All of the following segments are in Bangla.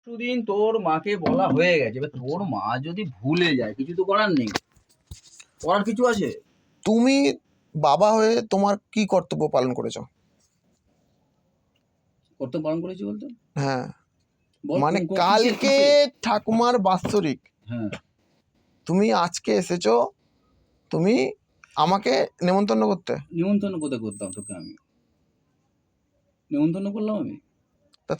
পরশুদিন তোর মাকে বলা হয়ে গেছে, এবার তোর মা যদি ভুলে যায় কিছু তো করার নেই। করার কিছু আছে? তুমি বাবা হয়ে তোমার কি কর্তব্য পালন করেছো? কর্তব্য পালন করেছি বলতে হ্যাঁ, বল মানে কিসের কালকে কিসের? ঠাকুমার বাৎসরিক, হ্যাঁ, তুমি আজকে এসেছো, তুমি আমাকে নেমন্তন্ন করতে। নিমন্ত্রণ কোথায় করতাম তোকে আমি? নিমন্ত্রণ করলাম আমি? তা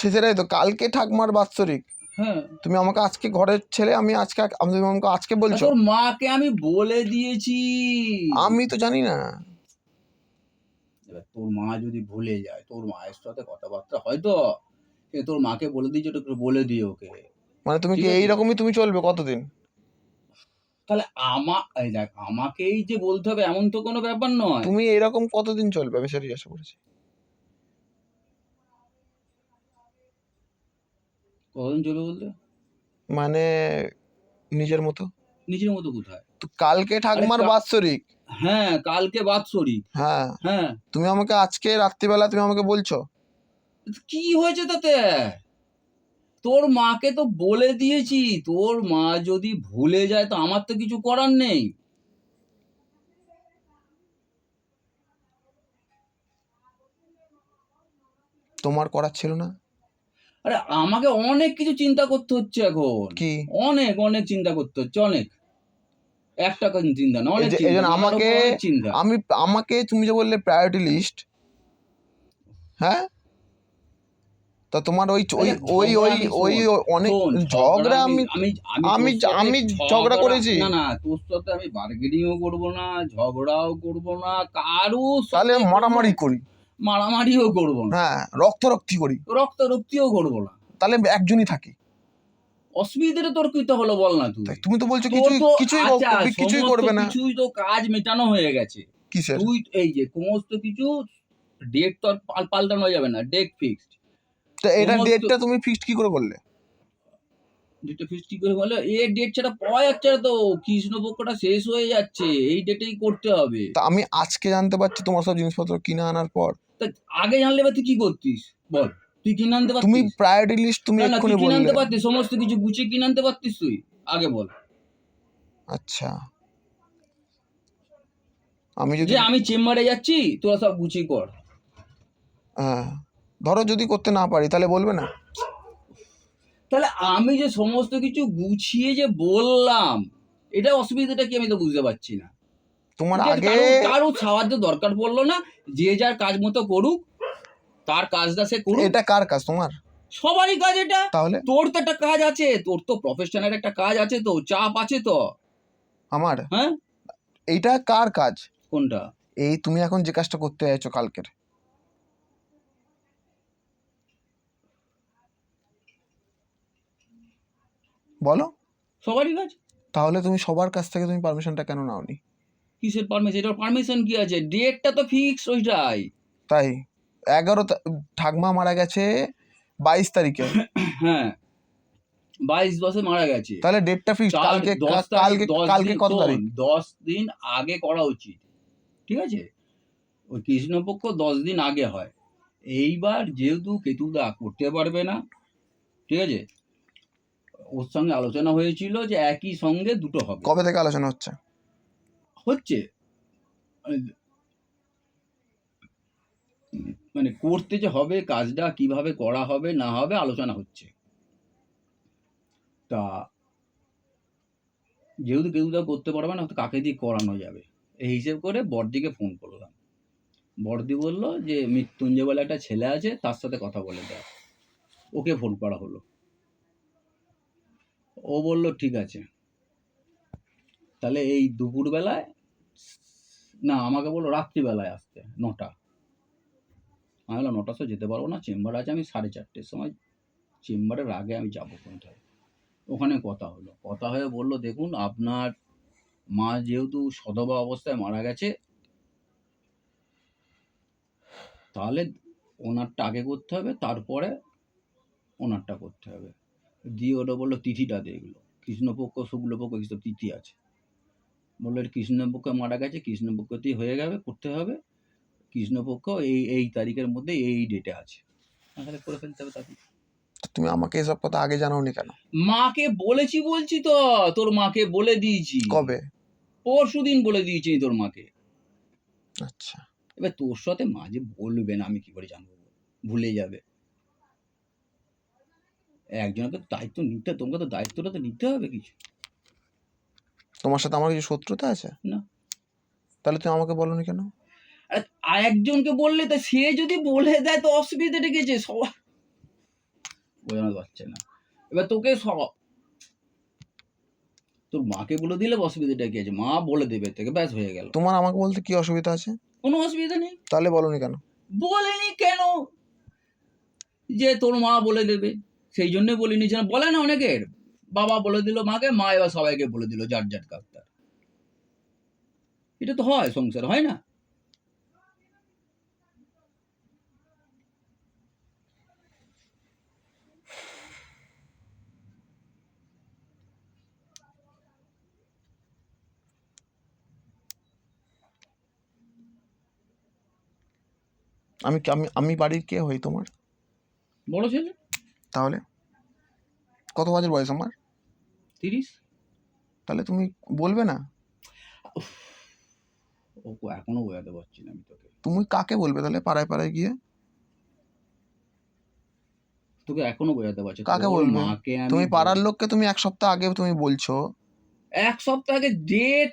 সেটাই তো কালকে ঠাকুমার বাৎসরিক, হ্যাঁ, তুমি আমাকে আজকে ঘরের ছেলে, তুমি আমাকে আজকে আর বলছো? তোর মাকে আমি বলে দিয়েছি। আমি তো জানি না। এবার তোর মা যদি ভুলে যায়, তোর মায়ের সাথে কথাবার্তা হয়তো তোর মাকে বলে দিয়েছি, ওটা একটু বলে দিয়ে ওকে। মানে তুমি ঠিক কি আছে, এইরকমই তুমি চলবে কতদিন? তাহলে এই দেখ, আমাকেই যে বলতে হবে এমন তো কোনো ব্যাপার নয়। তুমি এইরকম কতদিন চলবে আমি সেটা জিজ্ঞাসা করেছি। কতদিন চলবে বলতে? মানে নিজের মতো। নিজের মতো কোথায়? তো কালকে আরে ঠাকুমার বাৎসরিক। হ্যাঁ, কালকে বাৎসরিক। হ্যাঁ, হ্যাঁ, তুমি আমাকে আজকে রাত্রিবেলা তুমি আমাকে বলছো? কি হয়েছে তাতে? তোর মাকে তো বলে দিয়েছি, তোর মা যদি ভুলে যায় তো আমার তো কিছু করার নেই। তোমার করার ছিল না? আরে আমাকে অনেক কিছু চিন্তা করতে হচ্ছে এখন। কি? অনেক অনেক চিন্তা করতে হচ্ছে, অনেক। একটা চিন্তা না, এই অনেক যে এই চিন্তা, জন্য মাথার আমাকে উপর অনেক চিন্তা। আমি আমাকে তুমি যে বললে প্রায়োরিটি লিস্ট, হ্যাঁ, তা তোমার ওই ওই আচ্ছা, ওই ঝগড়া ওই আমি ওই শোন, অনেক শোন, ঝগড়া আমি আমি আমি আমি আমি তোর সাথে আমি ঝগড়া করেছি? না, না, তোর সাথে আমি বার্গেনিংও করবো না, ঝগড়াও করবো না, কারুর তাহলে সাথে কোনো মারামারি করি? মারামারিও করবো না, হ্যাঁ, রক্তারক্তি করি? রক্তারক্তিও করবো না। তাহলে একজনই থাকি। অসুবিধাটা তোর কি হলো বল না তুই? তাই তুমি তো বলছো তোর কিছুই তো কিছুই আচ্ছা, কিছুই সমস্ত করবে না। কিছুই তো কাজ মেটানো হয়ে গেছে। কিসের? তুই এই যে সমস্ত কিছু ডেট তো আর পাল্টানো যাবে না, ডেট ফিক্সড। তো এটা সমস্ত ডেটটা তুমি ফিক্সড কি করে করলে? ডেটটা ফিক্সড কি করে বলে? এ ডেট ছাড়া পাওয়া যাচ্ছে না তো, কৃষ্ণপক্ষটা শেষ হয়ে যাচ্ছে, এই ডেটেই করতে হবে। তা আমি আজকে জানতে পারছি তোমার সব জিনিসপত্র কিনে আনার পর। তা আগে জানলে বা তুই কি করতিস বল? তুই কিনে আনতে তুমি পারতিস? প্রায়োরিটি লিস্ট তুমি না, না, তুই এক্ষুনি কিনে বললে। আনতে পারতিস, সমস্ত কিছু গুছিয়ে কিনে আনতে পারতিস তুই? আগে বল। আচ্ছা, আমি যদি যে আমি চেম্বারে যাচ্ছি, তোরা সব গুছিয়ে কর। হ্যাঁ, ধরো যদি করতে না পারি তাহলে বলবে না? তাহলে আমি যে সমস্ত কিছু গুছিয়ে যে বললাম, এটা অসুবিধাটা কি আমি তো বুঝতে পারছি না। তোমার ঠিক আছে, আগে কারো সাহায্য দরকার পড়লো না, যে যার কাজ মতো করুক, তার কাজটা সে করুক। এটা কার কাজ? তোমার? সবারই কাজ এটা। তাহলে তোর তো একটা কাজ আছে, তোর তো প্রফেশনের একটা কাজ আছে, তো চাপ আছে তো। আমার হ্যাঁ, এইটা কার কাজ? কোনটা? এই তুমি এখন যে কাজটা করতে চাইছো কালকের, বলো। সবারই কাজ। তাহলে তুমি সবার কাছ থেকে তুমি পারমিশনটা কেন নাওনি? কিসের পারমিশন? এটার পারমিশন কি আছে? ডেটটা তো ফিক্স ওইটাই। তাই 11 ঠাকমা মারা গেছে 22 তারিখে। হ্যাঁ, 22/10 মারা গেছে। তাহলে ডেটটা ফিক্সড তার কালকে। 10 তারিখ, কালকে 10 কালকে দিন, কত শোন, তারিখ? 10 দিন আগে করা উচিত। ঠিক আছে, ওই কৃষ্ণপক্ষ 10 দিন আগে হয়। এইবার যেহেতু কেতুদা করতে পারবে না, ঠিক আছে, ওর সঙ্গে আলোচনা হয়েছিল যে একই সঙ্গে দুটো হবে। কবে থেকে আলোচনা হচ্ছে? হচ্ছে মানে করতে যে হবে, কাজটা কিভাবে করা হবে না হবে আলোচনা হচ্ছে। তা যেহেতু কেতুদা করতে পারবে না, তো কাকে দিয়ে করানো যাবে, এই হিসেব করে বড়দিকে ফোন করলাম। বড়দি বলল যে মৃত্যুঞ্জয় বলে একটা ছেলে আছে, তার সাথে কথা বলে দেয়। ওকে ফোন করা হলো, ও বলল ঠিক আছে। তাহলে এই দুপুরবেলায়, না, আমাকে বললো রাত্রিবেলায় আসতে 9টা। আমি বললাম 9টার সময় যেতে পারবো না, চেম্বার আছে, আমি 4:30-র সময় চেম্বারের আগে আমি যাবো কোনটায়। ওখানে কথা হলো, কথা হয়ে বললো দেখুন, আপনার মা যেহেতু সধবা অবস্থায় মারা গেছে, তাহলে ওনারটা আগে করতে হবে, তারপরে ওনারটা করতে হবে। দিয়ে ওটা বললো তিথিটা দেখলো, কৃষ্ণপক্ষ শুক্লপক্ষ কিছু তিথি আছে। বললো কৃষ্ণপক্ষ মারা গেছে, কৃষ্ণপক্ষতেই হয়ে যাবে, করতে হবে। কৃষ্ণপক্ষ এই এই তারিখের মধ্যে এই ডেটে আছে, তাহলে করে ফেলতে হবে তাকে। তুমি আমাকে এসব কথা আগে জানাওনি কেন? মাকে বলেছি বলছি তো, তোর মাকে বলে দিয়েছি। কবে? পরশুদিন বলে দিয়েছি তোর মাকে। আচ্ছা, এবার তোর সাথে মাঝে বলবে না, আমি কি করে জানবো? ভুলে যাবে। একজনকে তো দায়িত্ব নিতে, তোমাকে তো দায়িত্বটা তো নিতে হবে কিছু। তোমার সাথে আমার কিছু শত্রুতা আছে? না, তাহলে তুমি আমাকে বলোনি কেন? আর একজনকে বললে তো সে যদি বলে দেয় তো অসুবিধাটা গেছে, সবাই বোঝানো পারছে না। এবার তোকে তোর মাকে বলে দিলে অসুবিধাটা কি আছে? মা বলে দেবে থেকে, ব্যাস হয়ে গেল। তোমার আমাকে বলতে কি অসুবিধা আছে? কোনো অসুবিধা নেই। তাহলে বলোনি কেন? বলেনি কেন? যে তোর মা বলে দেবে, সেই জন্য বলিনি। যেন বলে না অনেকের, বাবা বলে দিল মাকে, মা এবার সবাইকে বলে দিল, যার যার কাজটার। এটা তো হয়, সংসার হয় না? আমি আমি আমি বাড়ির কে হই তোমার? বড় ছেলে। তাহলে কত বছর বয়স আমার? 30। তাহলে তুমি বলবে না? ও এখনো বোঝাতে পারছি না আমি তোকে। তুমি কাকে বলবে তাহলে পাড়ায় পাড়ায় গিয়ে? তোকে এখনো বোঝাতে পারছি, কাকে তোর বলবে? মাকে আমি তুমি পাড়ার লোককে তুমি এক সপ্তাহ আগে তুমি বলছো, এক সপ্তাহ আগে ডেট।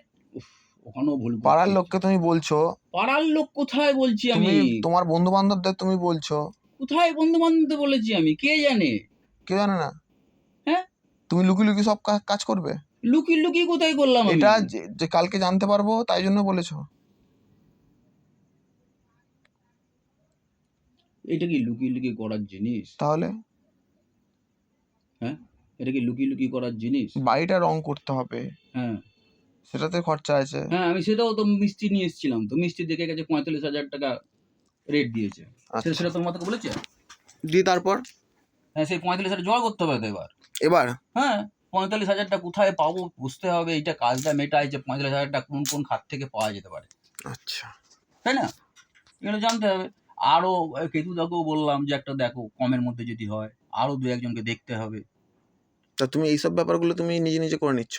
ওখানেও ভুল পাড়ার করছিস। লোককে তুমি বলছো, পাড়ার লোক কোথায় বলছি আমি? তুমি তোমার বন্ধু বান্ধবদের তুমি বলছো, কোথায় বন্ধু বান্ধব বলেছি আমি? কে জানে? কেউ জানে না। হ্যাঁ, তুমি লুকিয়ে লুকিয়ে সব কাজ করবে? লুকিয়ে লুকিয়ে কোথায় করলাম আমি? এটা যে কালকে জানতে পারবো তাই জন্য বলেছো? এটা কি লুকিয়ে লুকিয়ে করার জিনিস? তাহলে হ্যাঁ, এটা কি লুকিয়ে লুকিয়ে করার জিনিস? বাড়িটা রং করতে হবে, হ্যাঁ সেটাতে খরচা আছে। হ্যাঁ, আমি সেটাও তো মিস্ত্রি নিয়ে এসেছিলাম, তো মিস্ত্রি দেখে গেছে 45,000 টাকা রেট দিয়েছে। আচ্ছা, সেটা তোমার তো বলেছে। দিয়ে তারপর হ্যাঁ, সেই 45,000 জোগাড় করতে হবে তো এবার। এবার হ্যাঁ, 45,000টা কোথায় পাবো বুঝতে হবে। এইটা কাজটা মেটায় যে 45,000টা কোন কোন খাত থেকে পাওয়া যেতে পারে, আচ্ছা, তাই না? এগুলো জানতে হবে। আরো কেতুদাকেও বললাম যে একটা দেখো কমের মধ্যে যদি হয়, আরো দু একজনকে দেখতে হবে। তা তুমি এইসব ব্যাপারগুলো তুমি নিজে নিজে করে নিচ্ছ?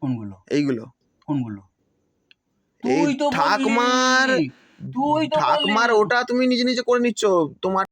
কোনগুলো? এইগুলো কোনগুলো? এই তুই তো বললি, ঠাকমার তুই তো বললি। ঠাকমার ওটা তুমি নিজে নিজে করে নিচ্ছ। তোমার